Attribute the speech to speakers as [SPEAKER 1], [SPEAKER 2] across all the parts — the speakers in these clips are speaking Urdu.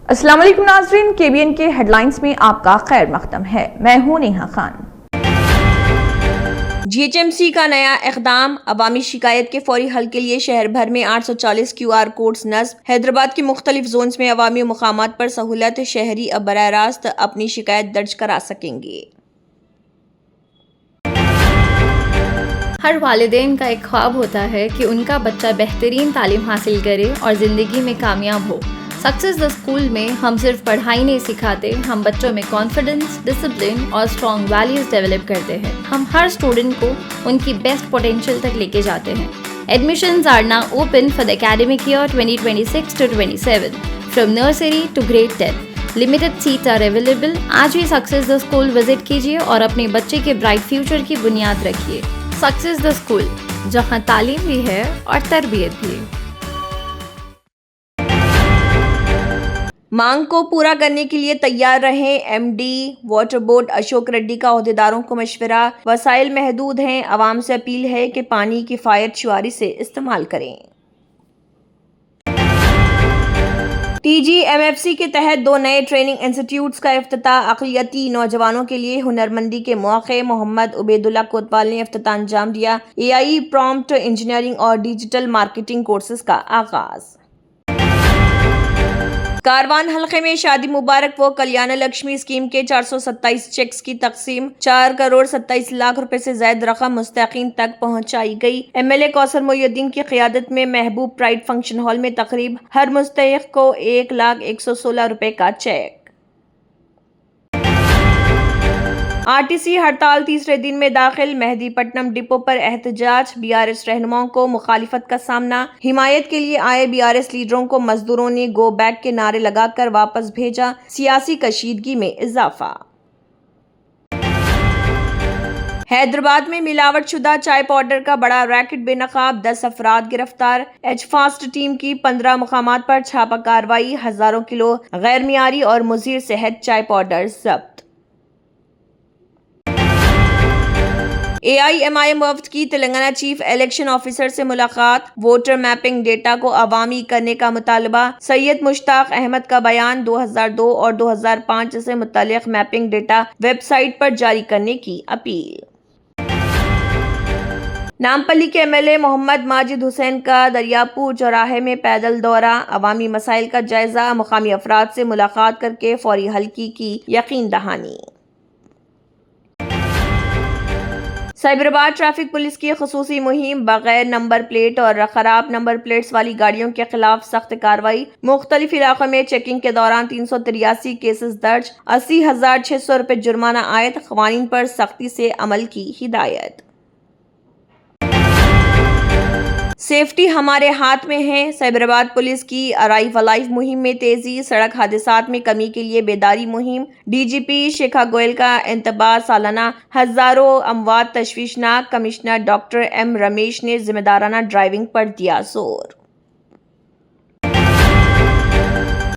[SPEAKER 1] السلام علیکم ناظرین، KBN کے ہیڈ لائنز میں آپ کا خیر مقدم ہے۔ میں ہوں نیہا خان۔ GHMC کا نیا اقدام، عوامی شکایت کے فوری حل کے لیے شہر بھر میں 840 QR کوڈز نصب۔ حیدرآباد کے مختلف زونز میں عوامی مقامات پر سہولت، شہری اب براہ راست اپنی شکایت درج کرا سکیں گے۔
[SPEAKER 2] ہر والدین کا ایک خواب ہوتا ہے کہ ان کا بچہ بہترین تعلیم حاصل کرے اور زندگی میں کامیاب ہو۔ سکسیس دا اسکول میں ہم صرف پڑھائی نہیں سکھاتے، ہم بچوں میں کانفیڈنس، ڈسپلن اور اسٹرانگ ویلیوز ڈیولپ کرتے ہیں۔ ہم ہر اسٹوڈنٹ کو ان کی بیسٹ پوٹینشیل تک لے کے جاتے ہیں۔ Admissions are now open for the academic year 2026-27 from nursery to grade 10. Limited seats are available. آج ہی سکسیس دا اسکول وزٹ کیجیے اور اپنے بچے کے برائٹ فیوچر کی بنیاد رکھیے۔ سکسیس دا اسکول، جہاں تعلیم بھی ہے اور تربیت بھی۔
[SPEAKER 1] مانگ کو پورا کرنے کے لیے تیار رہیں، MD water board Ashok Reddy کا عہدیداروں کو مشورہ۔ وسائل محدود ہیں، عوام سے اپیل ہے کہ پانی کفایت شعاری سے استعمال کریں۔ TGMFC کے تحت 2 نئے ٹریننگ انسٹی ٹیوٹس کا افتتاح۔ اقلیتی نوجوانوں کے لیے ہنرمندی کے مواقع۔ محمد عبید اللہ کوتوال نے افتتاح انجام دیا۔ AI پرومپٹ انجینئرنگ اور ڈیجیٹل مارکیٹنگ کورسز کا آغاز۔ کاروان حلقے میں شادی مبارک و کلیانہ لکشمی اسکیم کے 427 چیکس کی تقسیم۔ 4.27 کروڑ روپے سے زائد رقم مستحقین تک پہنچائی گئی۔ MLA کوثر محی الدین کی قیادت میں محبوب پرائڈ فنکشن ہال میں تقریب۔ ہر مستحق کو 1,01,16 روپے کا چیک۔ RTC ہڑتال تیسرے دن میں داخل۔ مہدی پٹنم ڈپو پر احتجاج، BRS رہنماؤں کو مخالفت کا سامنا۔ حمایت کے لیے آئے BRS لیڈروں کو مزدوروں نے گو بیک کے نعرے لگا کر واپس بھیجا۔ سیاسی کشیدگی میں اضافہ۔ حیدرآباد میں ملاوٹ شدہ چائے پاؤڈر کا بڑا ریکٹ بے نقاب، 10 افراد گرفتار۔ ایچ فاسٹ ٹیم کی 15 مقامات پر چھاپہ کارروائی، ہزاروں کلو غیر معیاری اور مضر صحت چائے پاؤڈر ضبط۔ AIMIM وفد کی تلنگانہ چیف الیکشن آفیسر سے ملاقات۔ ووٹر میپنگ ڈیٹا کو عوامی کرنے کا مطالبہ۔ سید مشتاق احمد کا بیان، 2002 اور 2005 سے متعلق میپنگ ڈیٹا ویب سائٹ پر جاری کرنے کی اپیل۔ نامپلی کے MLA محمد ماجد حسین کا دریاپور چوراہے میں پیدل دورہ۔ عوامی مسائل کا جائزہ، مقامی افراد سے ملاقات کر کے فوری حل کی یقین دہانی۔ سائبرآباد ٹریفک پولیس کی خصوصی مہم، بغیر نمبر پلیٹ اور خراب نمبر پلیٹس والی گاڑیوں کے خلاف سخت کارروائی۔ مختلف علاقوں میں چیکنگ کے دوران 383 کیسز درج، 80,600 روپے جرمانہ عائد۔ قوانین پر سختی سے عمل کی ہدایت۔ سیفٹی ہمارے ہاتھ میں ہے، سائبرآباد پولیس کی ارائیو الائیو مہم میں تیزی۔ سڑک حادثات میں کمی کے لیے بیداری مہم۔ DGP شیکھا گوئل کا انتباہ، سالانہ ہزاروں اموات تشویشناک۔ کمشنر ڈاکٹر M رمیش نے ذمہ دارانہ ڈرائیونگ پر دیا زور۔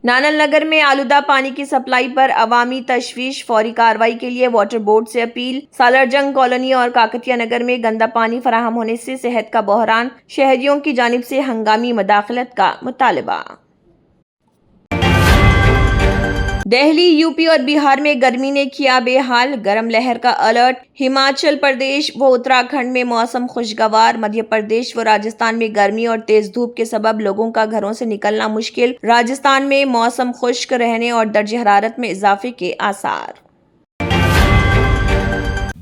[SPEAKER 1] نانل نگر میں آلودہ پانی کی سپلائی پر عوامی تشویش، فوری کارروائی کے لیے واٹر بورڈ سے اپیل۔ سالار جنگ کالونی اور کاکتیہ نگر میں گندا پانی فراہم ہونے سے صحت کا بحران، شہریوں کی جانب سے ہنگامی مداخلت کا مطالبہ۔ دہلی، UP اور بہار میں گرمی نے کیا بے حال، گرم لہر کا الرٹ۔ ہماچل پردیش و اتراکھنڈ میں موسم خوشگوار، مدھیہ پردیش و راجستھان میں گرمی اور تیز دھوپ کے سبب لوگوں کا گھروں سے نکلنا مشکل۔ راجستھان میں موسم خشک رہنے اور درجہ حرارت میں اضافے کے آثار۔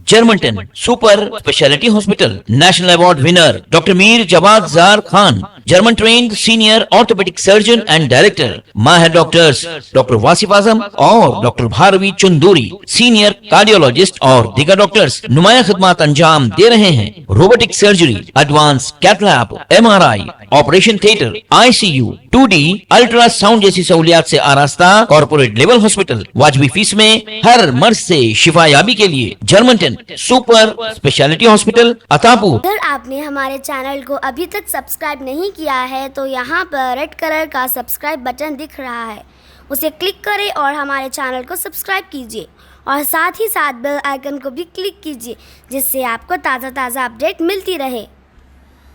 [SPEAKER 3] جرمنٹن super specialty hospital, national award winner doctor Mir Jawad Zar Khan, German trained senior orthopaedic surgeon and director, ماہر ڈاکٹرز ڈاکٹر واصف اعظم اور doctor Bharavi Chanduri, senior cardiologist اور دیگر ڈاکٹرز نمایاں خدمات انجام دے رہے ہیں۔ Robotic surgery, advance cath lab, MRI، operation theatre, ICU، 2D ultrasound جیسی سہولیات سے آراستہ کارپوریٹ لیول ہاسپٹل، واجبی فیس میں ہر مرض سے شفا یابی کے لیے جرمنٹن سپر اسپیشلٹی ہاسپٹل، عطاپور۔
[SPEAKER 4] اگر آپ نے ہمارے چینل کو ابھی تک سبسکرائب نہیں کیا ہے تو یہاں پر ریڈ کلر کا سبسکرائب بٹن دکھ رہا ہے، اسے کلک کریں اور ہمارے چینل کو سبسکرائب کیجیے اور ساتھ ہی ساتھ بیل آئیکن کو بھی کلک کیجیے، جس سے آپ کو تازہ اپڈیٹ ملتی رہے۔